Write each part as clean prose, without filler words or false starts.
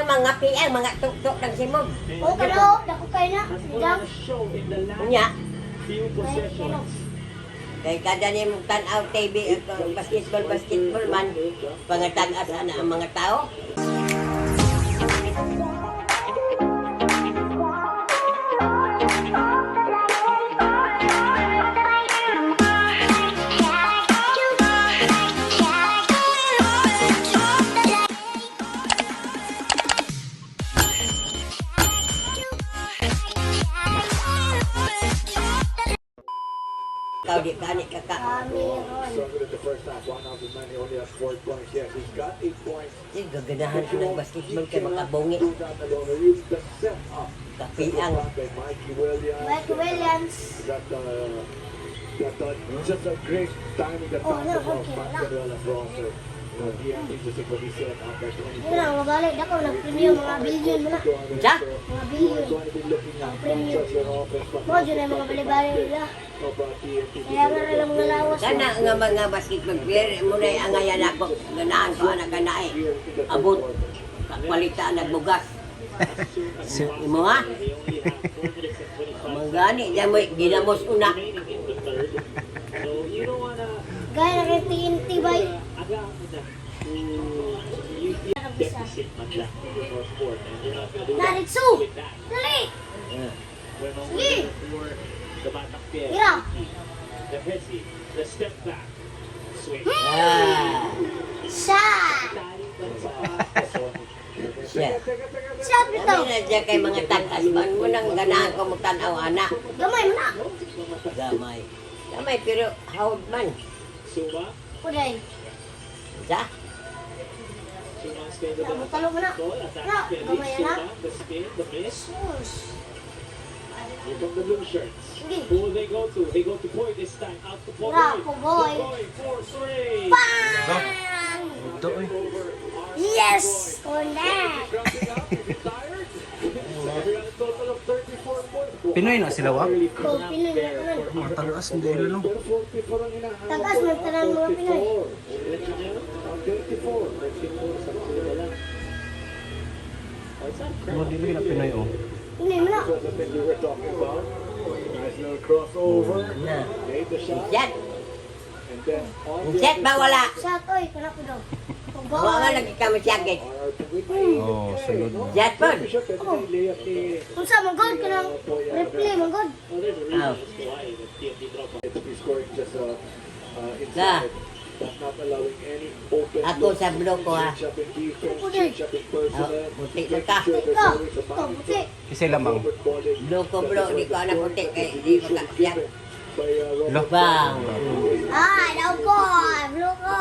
ang mga piang, mga tuk-tuk ng simog. Oo, kalo, dako kayo na. Dang. Unya. Kay kada ni mong tanaw TV basketball man pangatagas ana ang mga tao. Kau di panik kakak. Sige, gaganahan ko ng basketball kay makabungi. Kapiang. Mike Williams. Just a great timing that Oh, no, okay, Yun ang mabalik. Dako, nag-premium mga billion mo na. Sa? Mga billion. Ang premium. Mo, dyan ay mga bali-bali nila. Kaya nga rin ang mga lawas. Kana nga mga basketball player mo na angayan ako. Ganahan ko anak ganae. Abot. Kakwalita nagbugas. Imo ha? Mangani diyan mo ginamos una. Gaya na kay TNT bay. Naritsu! Dali! Sige! Hira! Shot! Yeah. Shot nito! Kami na dyan kay mga tatas ba? Unang ganahan ko magtanaw anak. Gamay mo na! Gamay. Gamay pero hawd man. Kuday! Sa? Talo mo na! Na! Gamay na! Sus! Here come the blue shirts. Sige! Who will they go to? They go to point this time. Out to point. Wako boy! For three. Bang! Yes! Connect! Pinoy na sila wa? Oh, Pinoy na naman. Mga tagas, hindi nila no? Tagas man tanan mga Pinoy. Mga dili na Pinoy oh. Pinoy mo na. Nice little crossover. Na. Made the shot. Jet. And then on Jet ba wala? Shot, oy, kana ko daw. Huwag nga lagi ka masyagit. Oh, sunod. Jet po. Kung sa magod ka ng replay, magod. Oh. Ka. Not allowing any open Ako sa blue ko ha. Puti. Oh, puti lang ka. Ito, ito, puti. Kasi lamang. Blue ko blue. Di ko anak puti. Kaya di ko kakyak. Lo. Bang. Ay, daw ko. Blue ko.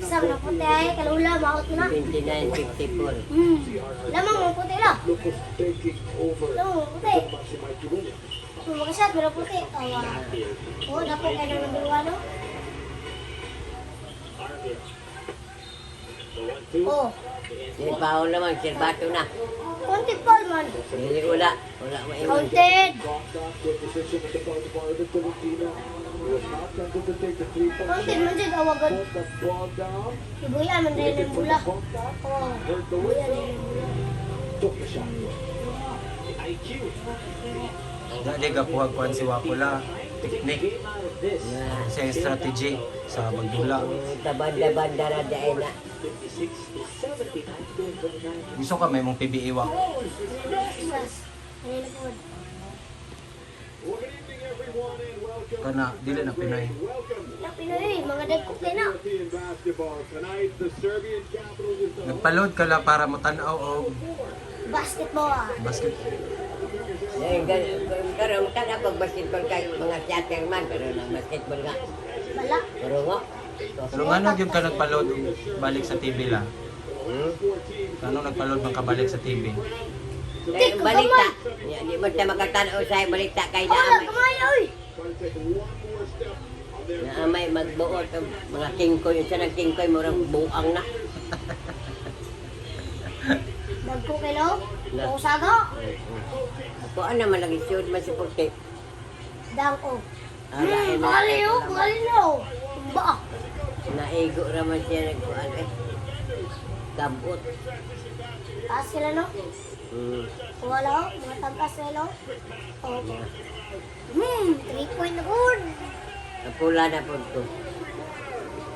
Isang na puti ay kalula, makot mo na. 29.54. Lamang mo puti lang. Lamang mo puti. Kung makasat, pero puti. Tawa. Oo, dapat kayo ng number 1, no? Oh, Yung baon naman. Sirbato na. konti Paul man. Hindi wala. Wala maiwan. Counted. Counted man dyan, awagan. Ibuyan man rin ang bula. Oh, ibuyan rin ang bula. Dali ka kuha-kuhan si Wako teknik. Sa strategy sa magdula. Tabanda-banda na dahil na. Gusto ka may mong PBA Wako. Jesus. Kanina po. Kana dili na Pinoy. Na Pinoy, mga dagkok kayo na. Nagpaload ka lang para mo tanaw og Basketball. basket. Karoon ka na pag basketball kay mga theater man. Pero na basketball nga. Wala. Pero nga. Pero ano yung ka nagpaload balik sa TV lang? Ano nagpaload man ka balik sa TV? Kaya ang balita. Di mo siya makatanaw sa balita kay Wala, naamay. kamay, oy. Naamay magbuot ang mga kingkoy. Yung siya ng kingkoy, murang buang na. Dagkok kayo. Usaga. Ako ano man lagi siyod man si Puti. Dangko. Alain mo. Kaliyo, kaliyo. Ba? Naigo raman siya nagkuhan eh. Kabot. Taas sila, no? Wala, oh. Mga tampas sila, oh. Oh. 3-point na good. Napula na po ito.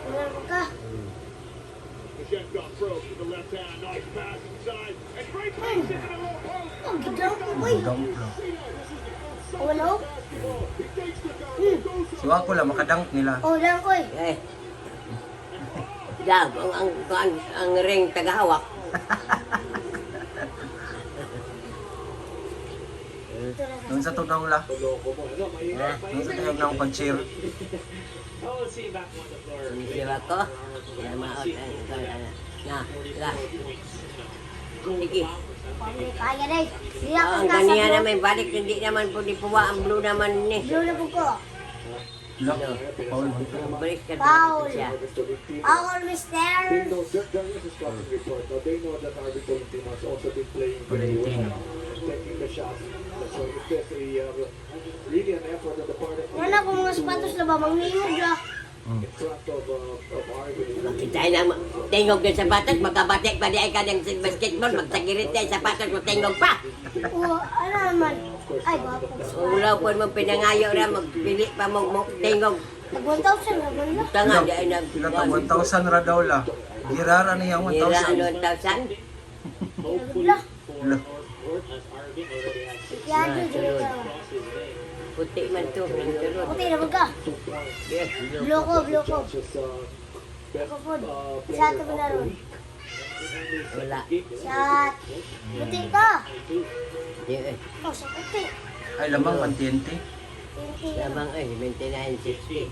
Wala mo ka. Oh, gidaw ko, boy. Dumplo. Wala, oh. Si Wako lang, makadunk nila. Oh, lang ko, eh. Eh. Dag, ang ring tagahawak. Ito na. Doon sa tunaw la. Doon sa tunaw ng pag-cheer. Hindi ba ko? Na maot na. Sige. Kaya na, eh. Hindi ako Ang ganiya naman balik hindi naman po di puwa ang blue naman ni. Blue na po ko. Look, Paul. Balik ka Foul. siya. Foul, mister. They know there is a scouting report. Now they know that our Victorian team has also been playing very well and taking the shots. That's why if there's a really an effort on the part of Wala ko mga sapatos na ba? Manglingog la. in front of Arvin. Makita na tingog din sa batas, magkabatik pa di ay ka ng basketball, magsagirit tayo sa batas, magtingog pa. Oo, ano naman? Ay, bapo. Ulaw po mo pinangayo na, magpili pa mo tingog. Nag-1,000 na ba nila? Tanga, di ay nag... Sila ta 1,000 ra daw la. Girara niya Hira 1,000. ano 1,000? Nagla. Lo. Ikyado, dito ka. Puti man to. Puti na ka. Yes. Blue ko, blue ko. Just best Ako po. Shot ko na ron. Wala. Shot. Puti ka. Di eh. Oh, sa puti. Ay lamang 120. Puti. Lamang eh, 29.60.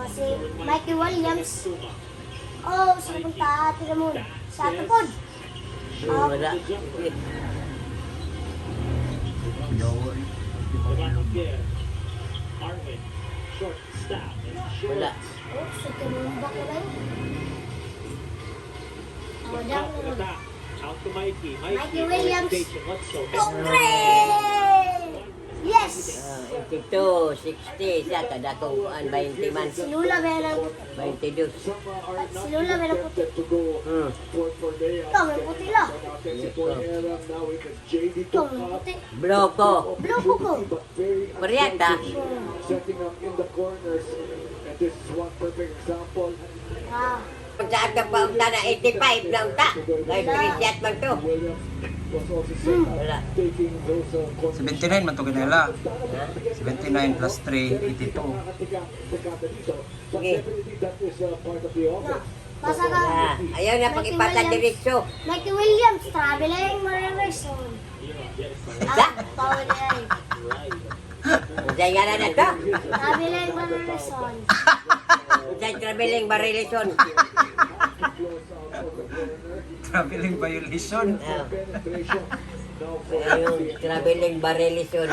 Si Mikey Williams. Oh, sa punta. Tira mo. Shot ko po. Wala. Yawa. Wala. Oh, sa tumumba ko ba yun? Oh, down na ron. Out to Mikey. Mikey Williams. Let's go. Oh, great! Yes! 82, 60, siya kada kung 20 man. Si Lola meron 22. Si Lola meron puti. To go for Lea. Ito, may puti lang. Offensive for Era. Now it is JD Ito, to may cut. puti. Bloko. Blue po ko. But very Koreata. setting up in the corners. And this is one perfect example. Ah, Kung saan ka pa unta na 85 na unta. Kahit 3 shot man to. Williams was also set up Wala. taking those corners. 79 man to kanila. Ha? 79 plus 3, 82. Sige. That is part of the na. offense. Basa ka. Ah, ayaw na pag-ipata diretso. Mikey Williams, traveling Marinerson. Isa? Power day. Unsay nga na to? Traveling Marinerson. Unsay traveling barilison. Traveling violation. Ah, Penetration. Now for yung traveling barilison.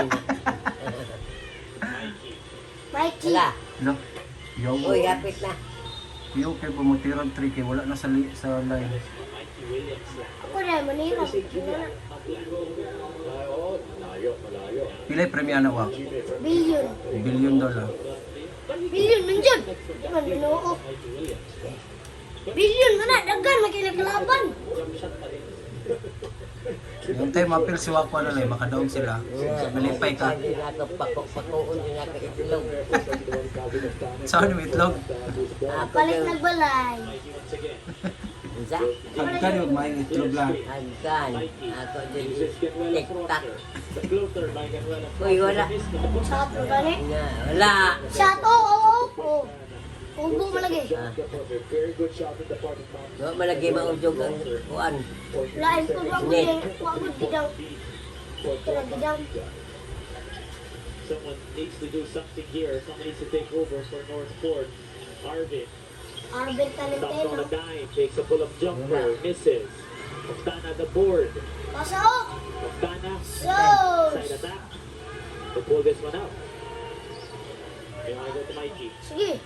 Mikey. Wala. Lo. Yawa. Uy, hapit na. Yo kay pumutiran 3 kay wala na sa line. Ako na, manila. malayo. Pila premia na wa? Billion. Billion dollar. Billion man dyan. Man, binuo. Billion man na, dagan, makinaglaban. Yung time mapil si Wako na lang, makadaon sila. Malipay ka. Hindi na ako pakuon, hindi na ako itlog. Saan yung itlog? Ako Balik yung nagbalay. Unsa? Hagkan yung may itlog lang. Hagkan. Ako din tiktak. Uy, wala. Shot mo gani? Nga, wala. Shot, oh. Ubo mo lagi. Ah, Very good shot in the part of Mount. wa malagi maujog ang kuan. Lain ko wag mo din. Wag mo bidang. Kaya bidang. Someone needs to do something here. Someone needs to take over for North Ford. Arvin Arben stops on Talenteno. a dime, takes a pull-up jumper, misses. Oftana the board. Pasa oh. Oftana So. side attack to pull this one out. They want to go to Mikey. Sige.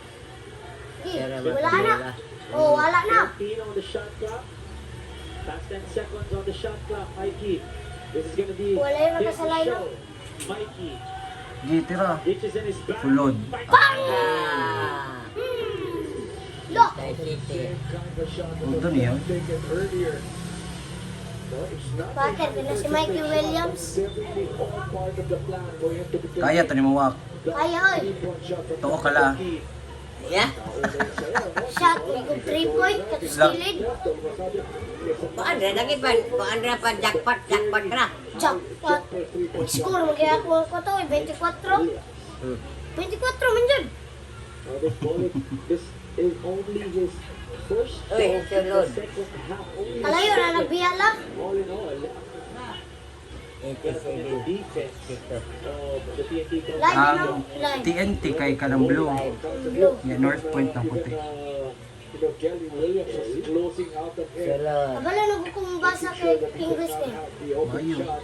Sige. Pero Wala na. wala. Oh, wala na. 14 on the shot clock. That's 10 seconds on the shot clock, Mikey. This is gonna be Wala yung his nakasalay, no? show. Mikey Gitira. reaches in his back. Sulod. Ah. Lo! City. Doon yun. taken earlier. No, it's not Bakit? Kaya si Mikey Williams. definitely all part of the plan for him to become Kaya ito ni Mawak. Kaya oy. one shot from Tuo ka la. Ya? Shot. May kong 3-point. Katuskilid. Kuan ra lagi pa, kuan ra pa jackpot ra. Jackpot. Score mo kaya ako ko to. 24. 24 man dyan. This is only his first Uy, sulod. second half. Only Kalayo na nagbiyala. all in all. 87. Defense of the TNT Live Ang no? Live. TNT kay kanang blue. Blue. Yeah, North Point ng puti. Kelly Williams was closing out the air. Sulod. Abala na ko kung basa kay English ko. The open Mayo. shot.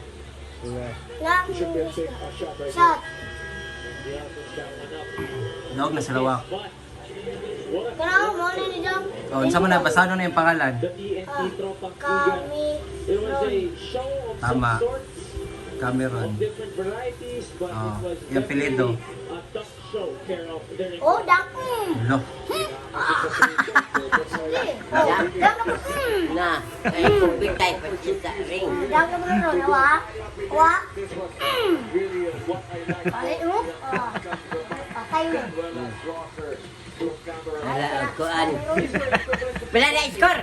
Na ang Should be a English safe ko. shot right Shot. Dawag na sila Wak. Kaya mo na ni Jam. Oh, unsa man na basado na yung pangalan? Kami. It was a show of Tama. some sort, Cameron. different varieties, but Oh, it was yung apelyido. a tough show care of their Oh, dako. Lo. Oh, dako. Na, ay kumpitay pa siya sa ring. Dako mo ron. Wa. Wa. Balik mo. Patay mo. Ala kuan. Pila na score?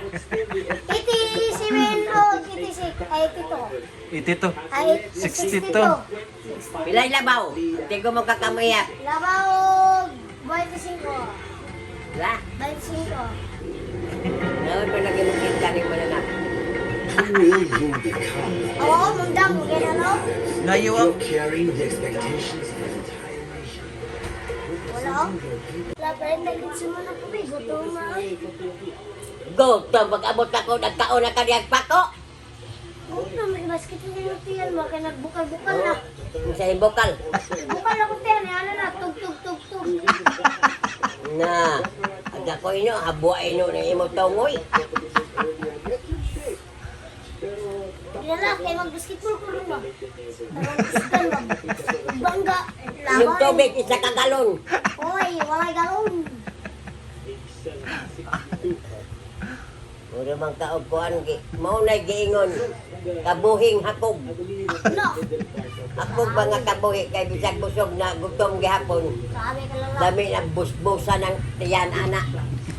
87 o 86. Ay, 82. Itito. Ay, 62. Pila labaw? Tigo mo kakamaya. Labaw 25. La, 25. naon pa lagi makita ni mananap. Who will you become? Oo, mundang. Ganyan o. Layo Wak. You're carrying the expectations of an entire nation. Wala o. Wala pa rin naging sumuna ko. Gutom na. Go, to mag-abot ako nagkaon na kaniyang pako. Oo na, may basket na yung tiyan. Maka nagbukal-bukal na. Sa imbokal. Bukal ako tiyan. Ano na, tug. Na, aga ko inyo, habuay inyo na imo tongoy. Kilala, kaya mag-basketball ko rin ba? Mag-basketball ba? Bangga. Yung Laban. tubig isa ka galon. Oy, walay galon. Uro mang kaugkuhan, mao na giingon, kabuhing hakog. No. Hakog ba nga kabuhi kay bisag busog na gutom gihapon. Sabi ka lang lang. Dami na busbusa ng tiyan anak.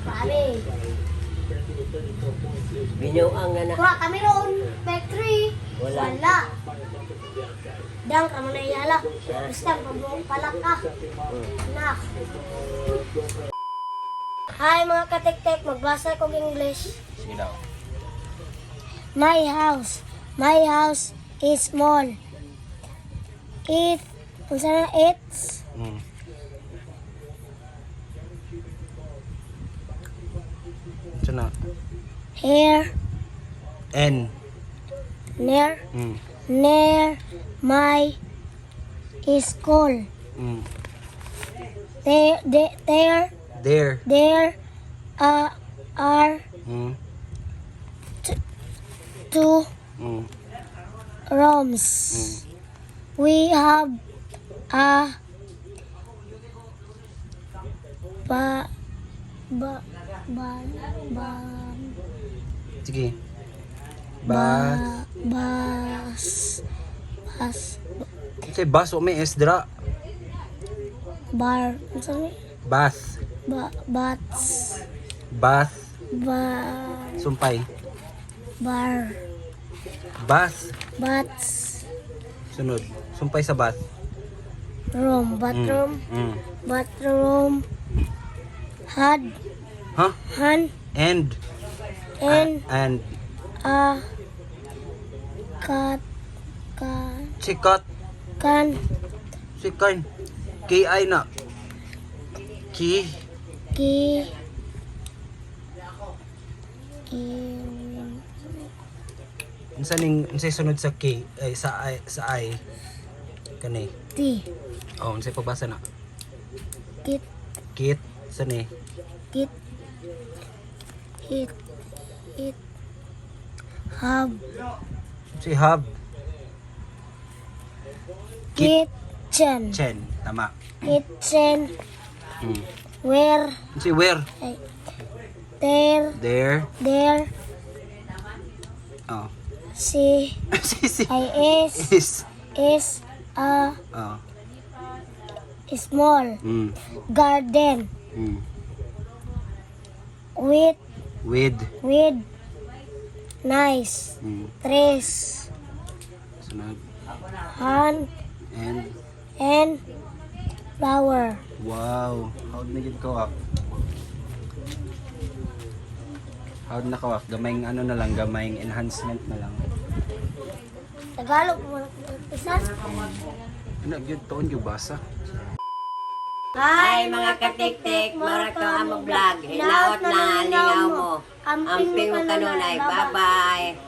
Sabi. Binuang na na. Kura kami roon. Factory. Wala. Wala. Dang kamo na iyala. Basta palak ka. Nak. Hi mga katek-tek, magbasa kong English. Sige daw. My house is small. It's Mm. Ito na. here N. near Mm. my school. Mm. There There. are Mm. two Mm. rooms. We have a ba ba ba ba Sige. Bas. bas Say bus o may S dira. bar ano sabi? Bath. Bats Bath. ba Sumpay. bar Bath. bats Sunod. Sumpay sa bath. room bathroom Mm. bathroom had Huh? han And. and And. a cat can Sikat. can Sikan. K.I. na. Ki. ki Unsay sunod sa K ay sa I kani. ti Oh, unsay pagbasa na? tit Kit sa ni. tit it have Si hub. Kit. kitchen Chen. Tama. kitchen Mm. where Si where? ay, There. Oh. Si. Si. Is a Oh. small Mm. garden Mm. with With. nice Mm. trees Sunod. and And. flower. Wow. How'd na gid kawak? How'd na kawak? Gamayng ano na lang, gamayng enhancement na lang. Tagalog mo na pisan. Ano gyud taon gyud basa? Hi mga katik-tik, mara ko ang vlog. Hinaot na lingaw mo. Amping mo kanunay. Bye-bye.